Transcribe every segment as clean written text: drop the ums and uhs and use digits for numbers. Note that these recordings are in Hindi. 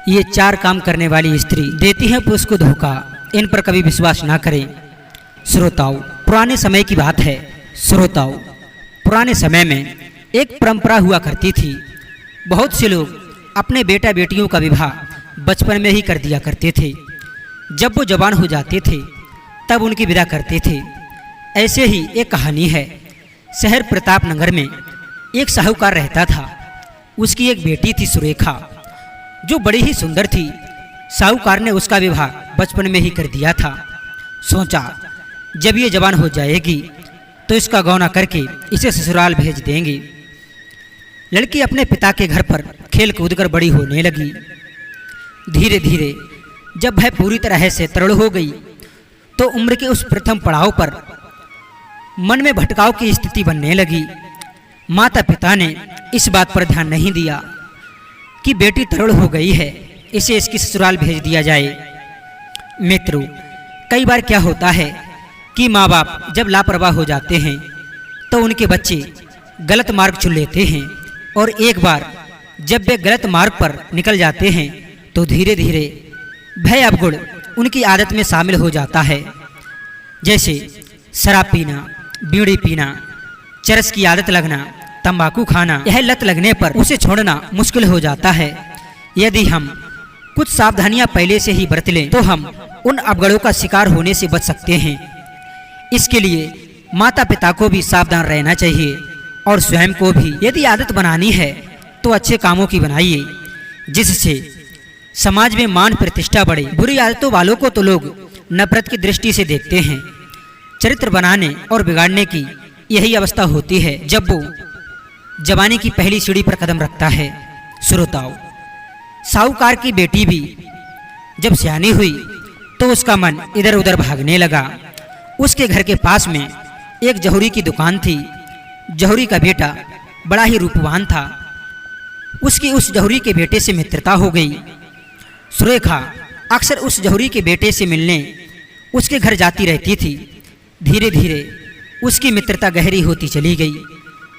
ये 4 काम करने वाली स्त्री देती है पुरुष को धोखा, इन पर कभी विश्वास ना करें। श्रोताओं, पुराने समय की बात है। श्रोताओं, पुराने समय में एक परंपरा हुआ करती थी। बहुत से लोग अपने बेटा बेटियों का विवाह बचपन में ही कर दिया करते थे। जब वो जवान हो जाते थे तब उनकी विदा करते थे। ऐसे ही एक कहानी है। शहर प्रताप नगर में एक साहूकार रहता था। उसकी एक बेटी थी सुरेखा, जो बड़ी ही सुंदर थी। साहूकार ने उसका विवाह बचपन में ही कर दिया था। सोचा जब ये जवान हो जाएगी तो इसका गौना करके इसे ससुराल भेज देंगे। लड़की अपने पिता के घर पर खेल कूद कर बड़ी होने लगी। धीरे धीरे जब वह पूरी तरह से तरुण हो गई तो उम्र के उस प्रथम पड़ाव पर मन में भटकाव की स्थिति बनने लगी। माता पिता ने इस बात पर ध्यान नहीं दिया कि बेटी तरुण हो गई है, इसे इसकी ससुराल भेज दिया जाए। मित्रों, कई बार क्या होता है कि माँ बाप जब लापरवाह हो जाते हैं तो उनके बच्चे गलत मार्ग चुन लेते हैं, और एक बार जब वे गलत मार्ग पर निकल जाते हैं तो धीरे धीरे भय अवगुण उनकी आदत में शामिल हो जाता है। जैसे शराब पीना, बीड़ी पीना, चरस की आदत लगना, तंबाकू खाना। यह लत लगने पर उसे छोड़ना मुश्किल हो जाता है। यदि हम कुछ सावधानियां पहले से ही बरत लें तो हम उन अवगुणों का शिकार होने से बच सकते हैं। इसके लिए माता पिता को भी सावधान रहना चाहिए और स्वयं को भी। यदि आदत बनानी है तो अच्छे कामों की बनाइए, जिससे समाज में मान प्रतिष्ठा बढ़े। बुरी आदतों वालों को तो लोग नफरत की दृष्टि से देखते हैं। चरित्र बनाने और बिगाड़ने की यही अवस्था होती है जब वो जवानी की पहली सीढ़ी पर कदम रखता है। श्रोताओं, साहूकार की बेटी भी जब सयानी हुई तो उसका मन इधर उधर भागने लगा। उसके घर के पास में एक जौहरी की दुकान थी। जौहरी का बेटा बड़ा ही रूपवान था। उसकी उस जौहरी के बेटे से मित्रता हो गई। सुरेखा अक्सर उस जौहरी के बेटे से मिलने उसके घर जाती रहती थी। धीरे धीरे उसकी मित्रता गहरी होती चली गई,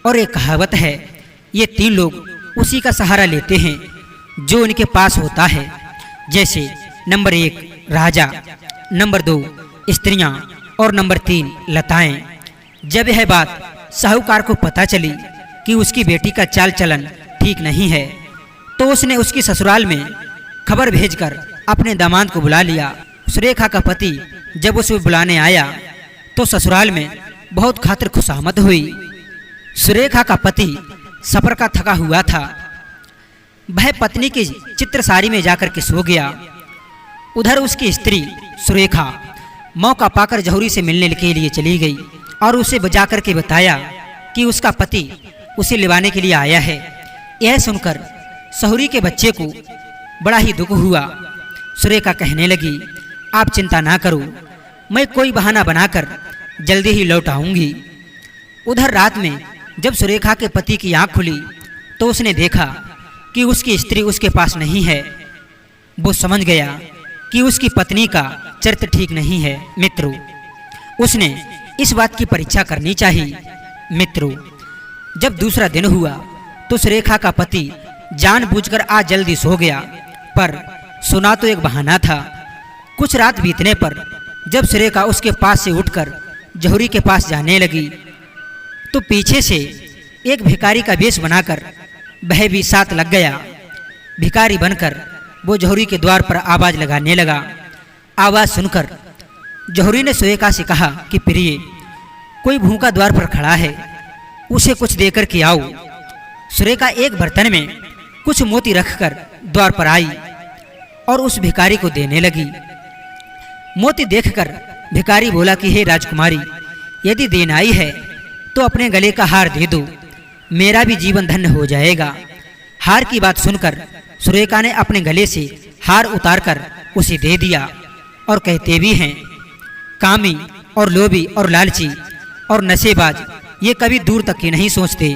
और एक कहावत है, ये 3 लोग उसी का सहारा लेते हैं जो उनके पास होता है। जैसे नंबर 1 राजा, नंबर 2 स्त्रियां और नंबर 3 लताएं। जब यह बात साहूकार को पता चली कि उसकी बेटी का चाल चलन ठीक नहीं है तो उसने उसकी ससुराल में खबर भेजकर अपने दामाद को बुला लिया। सुरेखा का पति जब उसे बुलाने आया तो ससुराल में बहुत खातिर खुशामद हुई। सुरेखा का पति सफर का थका हुआ था। वह पत्नी की चित्रसारी में जाकर के सो गया। उधर उसकी स्त्री सुरेखा मौका पाकर जौहरी से मिलने के लिए चली गई और उसे बजा कर के बताया कि उसका पति उसे लिवाने के लिए आया है। यह सुनकर जौहरी के बच्चे को बड़ा ही दुख हुआ। सुरेखा कहने लगी, आप चिंता ना करो, मैं कोई बहाना बनाकर जल्दी ही लौट आऊंगी। उधर रात में जब सुरेखा के पति की आंख खुली तो उसने देखा कि उसकी स्त्री उसके पास नहीं है। वो समझ गया कि उसकी पत्नी का चरित्र ठीक नहीं है। मित्रों, उसने इस बात की परीक्षा करनी चाहिए। मित्रों, जब दूसरा दिन हुआ तो सुरेखा का पति जानबूझकर आज जल्दी सो गया, पर सुना तो एक बहाना था। कुछ रात बीतने पर जब सुरेखा उसके पास से उठकर जौहरी के पास जाने लगी तो पीछे से एक भिखारी का वेश बनाकर वह भी साथ लग गया। भिखारी बनकर वो जौहरी के द्वार पर आवाज लगाने लगा। आवाज सुनकर जौहरी ने सुरेखा से कहा कि प्रिय, कोई भूखा द्वार पर खड़ा है, उसे कुछ देकर के आओ। सुरेखा एक बर्तन में कुछ मोती रखकर द्वार पर आई और उस भिखारी को देने लगी। मोती देखकर भिखारी बोला कि हे राजकुमारी, यदि देन आई है तो अपने गले का हार दे दो, मेरा भी जीवन धन्य हो जाएगा। हार की बात सुनकर सुरेखा ने अपने गले से हार उतारकर उसे दे दिया और कहते भी हैं, कामी और लोभी और लालची और नशेबाज ये कभी दूर तक की नहीं सोचते।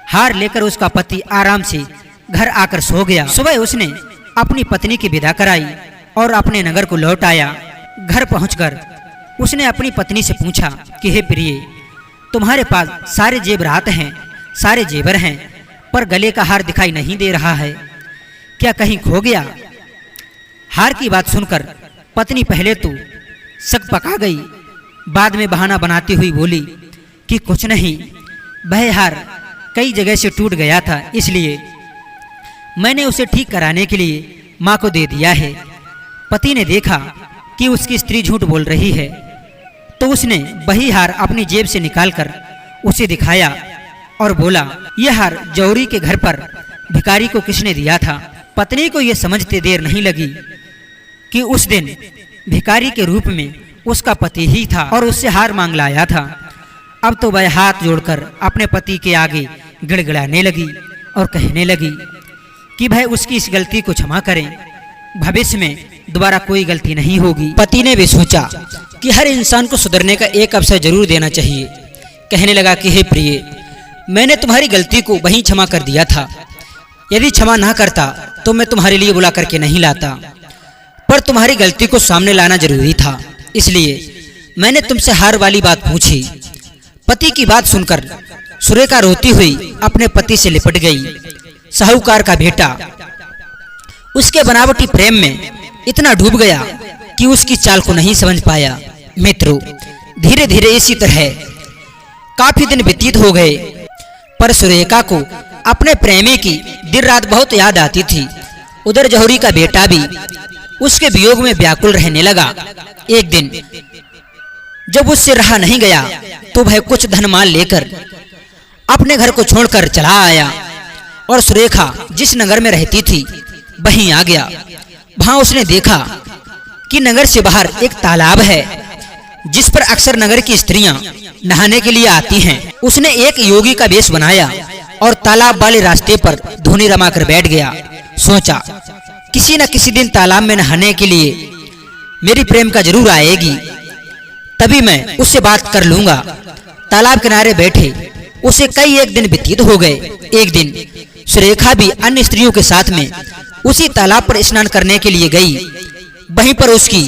हार लेकर उसका पति आराम से घर आकर सो गया। सुबह उसने अपनी पत्नी की विदा कराई और अपने नगर को लौट आया। घर पहुंचकर उसने अपनी पत्नी से पूछा कि हे प्रिय, तुम्हारे पास सारे जेवरात हैं, सारे जेवर हैं, पर गले का हार दिखाई नहीं दे रहा है, क्या कहीं खो गया? हार की बात सुनकर पत्नी पहले तो शक पका गई, बाद में बहाना बनाती हुई बोली कि कुछ नहीं, वह हार कई जगह से टूट गया था, इसलिए मैंने उसे ठीक कराने के लिए माँ को दे दिया है। पति ने देखा कि उसकी स्त्री झूठ बोल रही है, तो उसने वही हार अपनी जेब से निकालकर उसे दिखाया और बोला, यह हार जौहरी के घर पर भिखारी को किसने दिया था। पत्नी को यह समझते देर नहीं लगी कि उस दिन भिखारी के रूप में उसका पति ही था और उससे हार मांग लाया था। अब तो वह हाथ जोड़कर अपने पति के आगे गिड़गिड़ाने लगी और कहने लगी कि वह उसकी इस गलती को क्षमा करें, भविष्य में दोबारा कोई गलती नहीं होगी। पति ने भी सोचा कि हर इंसान को सुधरने का एक अवसर जरूर देना चाहिए। कहने लगा कि हे प्रिय, मैंने तुम्हारी गलती को वहीं क्षमा कर दिया था, यदि क्षमा ना करता तो मैं तुम्हारे लिए बुला करके नहीं लाता, पर तुम्हारी गलती को सामने लाना जरूरी था, इसलिए मैंने तुमसे हार वाली बात पूछी। पति की बात सुनकर सुरेखा रोती हुई अपने पति से लिपट गई। साहूकार का बेटा उसके बनावटी प्रेम में इतना डूब गया कि उसकी चाल को नहीं समझ पाया। मित्रों, धीरे धीरे इसी तरह काफी दिन व्यतीत हो गए, पर सुरेखा को अपने प्रेमी की दिन रात बहुत याद आती थी। उधर जौहरी का बेटा भी उसके वियोग में व्याकुल रहने लगा। एक दिन जब उससे रहा नहीं गया तो वह कुछ धन माल लेकर अपने घर को छोड़कर चला आया और सुरेखा जिस नगर में रहती थी वहीं आ गया। वहां उसने देखा कि नगर से बाहर एक तालाब है जिस पर अक्सर नगर की स्त्रियां नहाने के लिए आती हैं। उसने एक योगी का वेश बनाया और तालाब वाले रास्ते पर धूनी रमाकर बैठ गया। सोचा किसी न किसी दिन तालाब में नहाने के लिए मेरी प्रेम का जरूर आएगी, तभी मैं उससे बात कर लूंगा। तालाब किनारे बैठे उसे कई एक दिन व्यतीत हो गए। एक दिन सुरेखा भी अन्य स्त्रियों के साथ में उसी तालाब पर स्नान करने के लिए गई। वहीं पर उसकी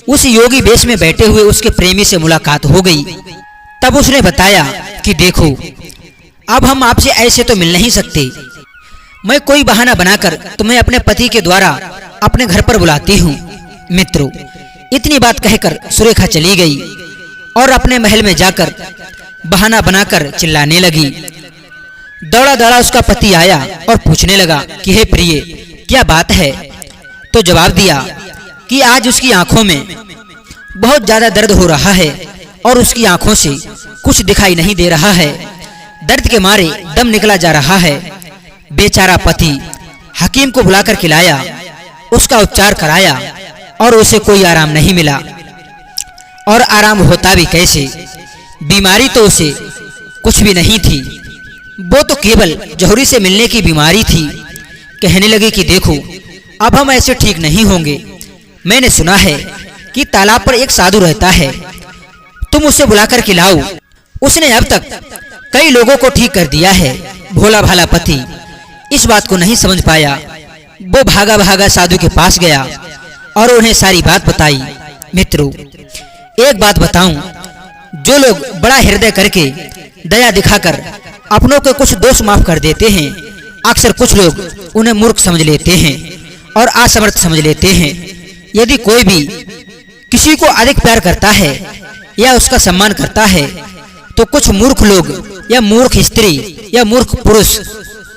उस योगी वेश में बैठे हुए उसके प्रेमी से मुलाकात हो गई। तब उसने बताया कि देखो, अब हम आपसे ऐसे तो मिल नहीं सकते, मैं कोई बहाना बनाकर तुम्हें अपने पति के द्वारा अपने घर पर बुलाती हूँ। मित्रों, इतनी बात कहकर सुरेखा चली गई और अपने महल में जाकर बहाना बनाकर चिल्लाने लगी। दौड़ा दौड़ा उसका पति आया और पूछने लगा कि हे प्रिय, क्या बात है। तो जवाब दिया कि आज उसकी आंखों में बहुत ज्यादा दर्द हो रहा है और उसकी आंखों से कुछ दिखाई नहीं दे रहा है। दर्द के मारे दम निकला जा रहा है। बेचारा पति हकीम को बुलाकर खिलाया, उसका उपचार कराया और उसे कोई आराम नहीं मिला। और आराम होता भी कैसे, बीमारी तो उसे कुछ भी नहीं थी, वो तो केवल जौहरी से मिलने की बीमारी थी। कहने लगे कि देखो, अब हम ऐसे ठीक नहीं होंगे। मैंने सुना है कि तालाब पर एक साधु रहता है, तुम उसे बुलाकर के लाओ। उसने अब तक कई लोगों को ठीक कर दिया है। भोला भाला पति इस बात को नहीं समझ पाया। वो भागा भागा साधु के पास गया और उन्हें सारी बात बताई। मित्रों, एक बात बताऊं, जो लोग बड़ा हृदय करके दया दिखाकर अपनों के कुछ दोष माफ कर देते हैं, अक्सर कुछ लोग उन्हें मूर्ख समझ लेते हैं और असमर्थ समझ लेते हैं। यदि कोई भी किसी को अधिक प्यार करता है या उसका सम्मान करता है, तो कुछ मूर्ख लोग या मूर्ख स्त्री या मूर्ख पुरुष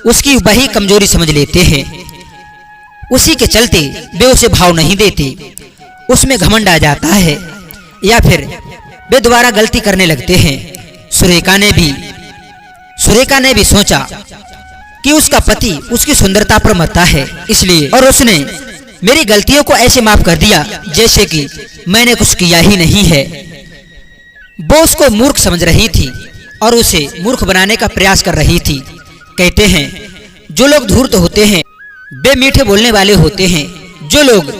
उसकी वही कमजोरी समझ लेते हैं। उसी के चलते वे उसे भाव नहीं देते, उसमें घमंड आ जाता है या फिर वे दोबारा गलती करने लगते हैं। सुरेखा ने भी सोचा कि उसका पति उसकी सुंदरता पर मरता है, इसलिए और उसने मेरी गलतियों को ऐसे माफ कर दिया जैसे कि मैंने कुछ किया ही नहीं है। वो उसको मूर्ख समझ रही थी और उसे मूर्ख बनाने का प्रयास कर रही थी। कहते हैं, जो लोग धूर्त होते हैं वे मीठे बोलने वाले होते हैं, जो लोग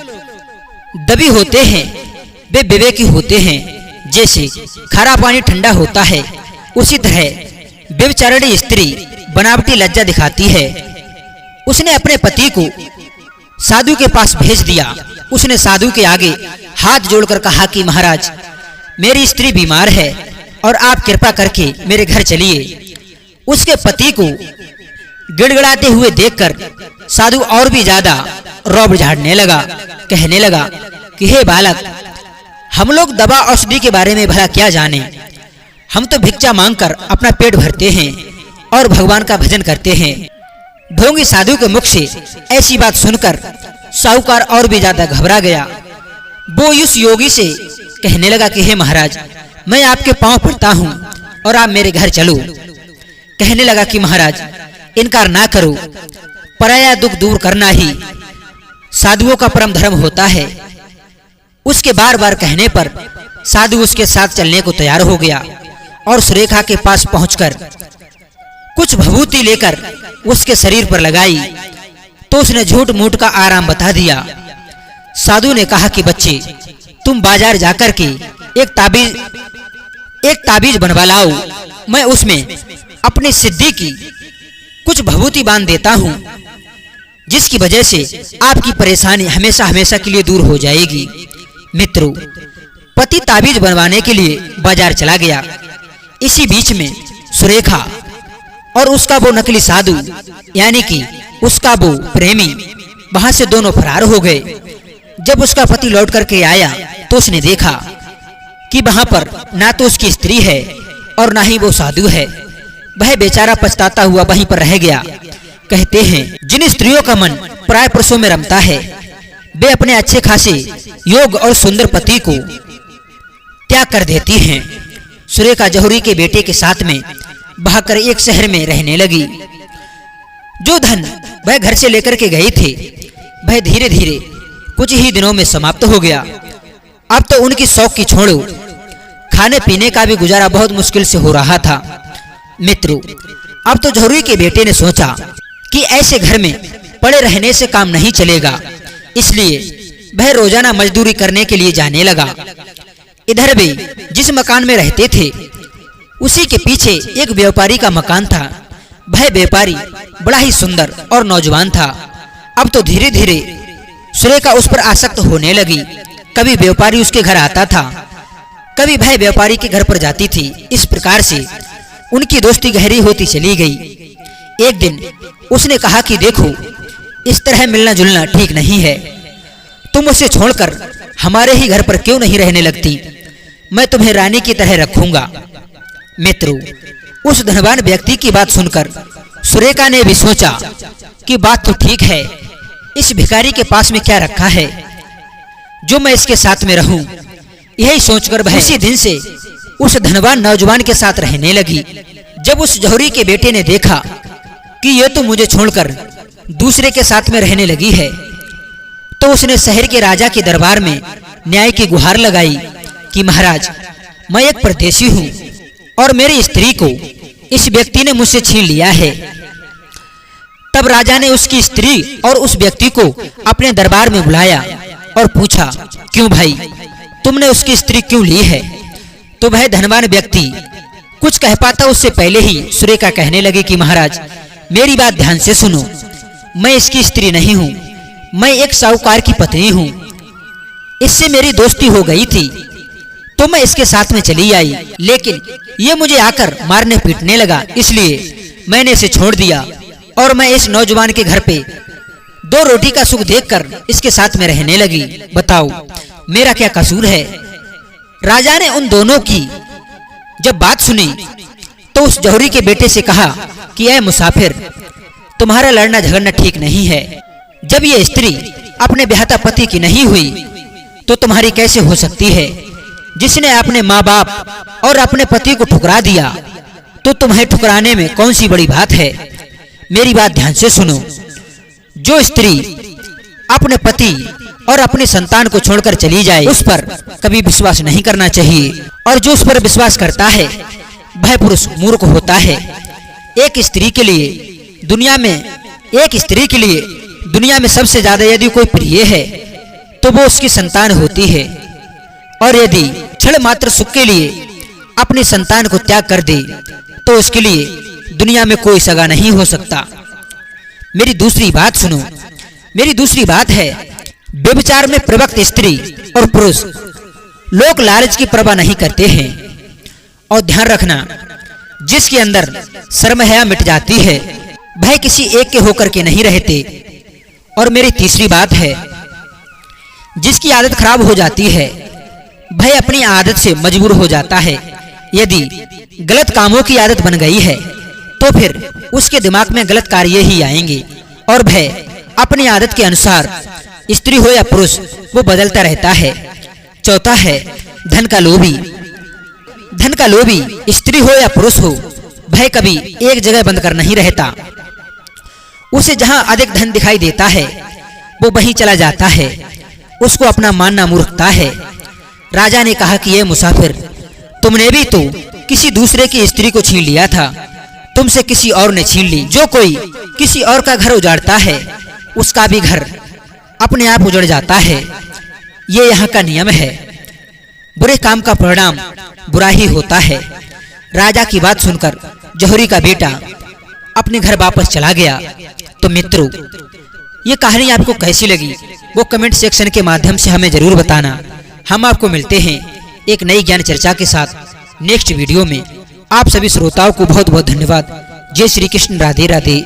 दबी होते हैं वे विवेकी होते हैं। जैसे खारा पानी ठंडा होता है, उसी तरह व्यभिचारिणी स्त्री बनावटी लज्जा दिखाती है। उसने अपने पति को साधु के पास भेज दिया। उसने साधु के आगे हाथ जोड़कर कहा कि महाराज, मेरी स्त्री बीमार है और आप कृपा करके मेरे घर चलिए। उसके पति को गिड़गिड़ाते हुए देखकर साधु और भी ज्यादा रौब झाड़ने लगा। कहने लगा कि हे बालक, हम लोग दवा औषधि के बारे में भला क्या जाने। हम तो भिक्षा मांगकर अपना पेट भरते हैं और भगवान का भजन करते हैं। ढोंगी साधु के मुख से ऐसी बात सुनकर साहूकार और भी ज्यादा घबरा गया। वो उस योगी से कहने लगा कि हे महाराज, मैं आपके पांव पड़ता हूँ और आप मेरे घर चलो। कहने लगा कि महाराज, इनकार ना करो, पराया दुख दूर करना ही साधुओं का परम धर्म होता है। उसके बार बार कहने पर साधु उसके साथ चलने को तैयार हो गया और सुरेखा के पास पहुंचकर कुछ भभूति लेकर उसके शरीर पर लगाई तो उसने झूठ मूठ का आराम बता दिया। साधु ने कहा कि बच्चे, तुम बाजार जाकर के एक ताबीज बनवा लाओ, मैं उसमें अपनी सिद्धि की कुछ भभूति बांध देता हूँ, जिसकी वजह से आपकी परेशानी हमेशा हमेशा के लिए दूर हो जाएगी। मित्रों, पति ताबीज बनवाने के लिए बाजार चला गया। इसी बीच में सुरेखा और उसका वो नकली साधु यानी कि उसका वो प्रेमी वहां से दोनों फरार हो गए। जब उसका पति लौट करके आया तो उसने देखा कि वहां पर ना तो उसकी स्त्री है और ना ही वो साधु है। वह बेचारा पछताता हुआ वहीं पर रह गया। कहते हैं, जिन स्त्रियों का मन पराय पुरुषों में रमता है, वे अपने अच्छे खासे योग और सुंदर पति को त्याग कर देती हैं। सुरेखा जौहरी के बेटे के साथ में बहाकर एक शहर में रहने लगी। जो धन वह घर से लेकर के गए थे, वह धीरे धीरे कुछ ही दिनों में समाप्त हो गया। अब तो उनकी शौक की छोड़ो, खाने पीने का भी गुजारा बहुत मुश्किल से हो रहा था। मित्रों, अब तो जौहरी के बेटे ने सोचा कि ऐसे घर में पड़े रहने से काम नहीं चलेगा, इसलिए वह रोजाना मजदूरी करने के लिए जाने लगा। इधर भी जिस मकान में रहते थे, उसी के पीछे एक व्यापारी का मकान था। वह व्यापारी बड़ा ही सुंदर और नौजवान था। अब तो धीरे धीरे सुरेखा उस पर आसक्त होने लगी। कभी व्यापारी उसके घर आता था, कभी वह व्यापारी के घर पर जाती थी। इस प्रकार से उनकी दोस्ती गहरी होती चली गई। एक दिन उसने कहा कि देखो, इस तरह मिलना जुलना ठीक नहीं है। तुम उसे छोड़कर हमारे ही घर पर क्यों नहीं रहने लगती? मैं तुम्हें रानी की तरह रखूंगा। मित्रों, उस धनवान व्यक्ति की बात सुनकर सुरेखा ने भी सोचा कि बात तो ठीक है, इस भिखारी के पास में क्या रखा है जो मैं इसके साथ में रहूं। यही सोचकर वह उसी दिन से उस धनवान नौजवान के साथ रहने लगी। जब उस जौहरी के बेटे ने देखा कि ये तो मुझे छोड़कर दूसरे के साथ में रहने लगी है, तो उसने शहर के राजा के दरबार में न्याय की गुहार लगाई कि महाराज, मैं एक परदेशी हूँ और मेरी स्त्री को इस व्यक्ति ने मुझसे छीन लिया है। तब राजा ने उसकी स्त्री और उस व्यक्ति को अपने दरबार में बुलाया और पूछा, क्यों भाई, तुमने उसकी स्त्री क्यों ली है? तो वह धनवान व्यक्ति कुछ कह पाता उससे पहले ही सुरेखा कहने लगी कि महाराज, मेरी बात ध्यान से सुनो, मैं इसकी स्त्री नहीं हूँ, मैं एक साहूकार की पत्नी हूँ। इससे मेरी दोस्ती हो गई थी तो मैं इसके साथ में चली आई, लेकिन ये मुझे आकर मारने पीटने लगा, इसलिए मैंने इसे छोड़ दिया और मैं इस नौजवान के घर पे 2 रोटी का सुख देखकर इसके साथ में रहने लगी। बताओ, मेरा क्या कसूर है? राजा ने उन दोनों की जब बात सुनी तो उस जौहरी के बेटे से कहा कि ऐ मुसाफिर, तुम्हारा लड़ना झगड़ना ठीक नहीं है। जब ये स्त्री अपने ब्याहता पति की नहीं हुई तो तुम्हारी कैसे हो सकती है? जिसने अपने माँ बाप और अपने पति को ठुकरा दिया, तो तुम्हें ठुकराने में कौन सी बड़ी बात है? मेरी बात ध्यान से सुनो। जो स्त्री अपने पति और अपनी संतान को छोड़कर चली जाए, उस पर कभी विश्वास नहीं करना चाहिए, और जो उस पर विश्वास करता है वह पुरुष मूर्ख होता है। एक स्त्री के लिए दुनिया में सबसे ज्यादा यदि कोई प्रिय है तो वो उसकी संतान होती है, और यदि क्षण मात्र सुख के लिए अपनी संतान को त्याग कर दे तो उसके लिए दुनिया में कोई सगा नहीं हो सकता। मेरी दूसरी बात सुनो। मेरी दूसरी बात है, व्यभिचार में प्रवृत्त स्त्री और पुरुष लोक लालच की परवाह नहीं करते हैं, और ध्यान रखना, जिसके अंदर शर्म हया मिट जाती है वह किसी एक के होकर के नहीं रहते। और मेरी तीसरी बात है जिसकी आदत खराब हो जाती है वह अपनी आदत से मजबूर हो जाता है। यदि गलत कामों की आदत बन गई है तो फिर उसके दिमाग में गलत कार्य ही आएंगे और वह अपनी आदत के अनुसार स्त्री हो या पुरुष वो बदलता रहता है। चौथा है धन का लोभी। धन का लोभी स्त्री हो या पुरुष हो वह कभी एक जगह बंद कर नहीं रहता। उसे जहां अधिक धन दिखाई देता है वो वहीं चला जाता है। उसको अपना मानना मूर्खता है। राजा ने कहा कि ये मुसाफिर, तुमने भी तो किसी दूसरे की स्त्री को छीन लिया था, तुमसे किसी और ने छीन ली। जो कोई किसी और का घर उजाड़ता है उसका भी घर अपने आप उजड़ जाता है। ये यहाँ का नियम है। बुरे काम का परिणाम बुरा ही होता है। राजा की बात सुनकर जौहरी का बेटा अपने घर वापस चला गया। तो मित्रों, ये कहानी आपको कैसी लगी वो कमेंट सेक्शन के माध्यम से हमें जरूर बताना। हम आपको मिलते हैं एक नई ज्ञान चर्चा के साथ नेक्स्ट वीडियो में। आप सभी श्रोताओं को बहुत बहुत धन्यवाद। जय श्री कृष्ण, राधे राधे।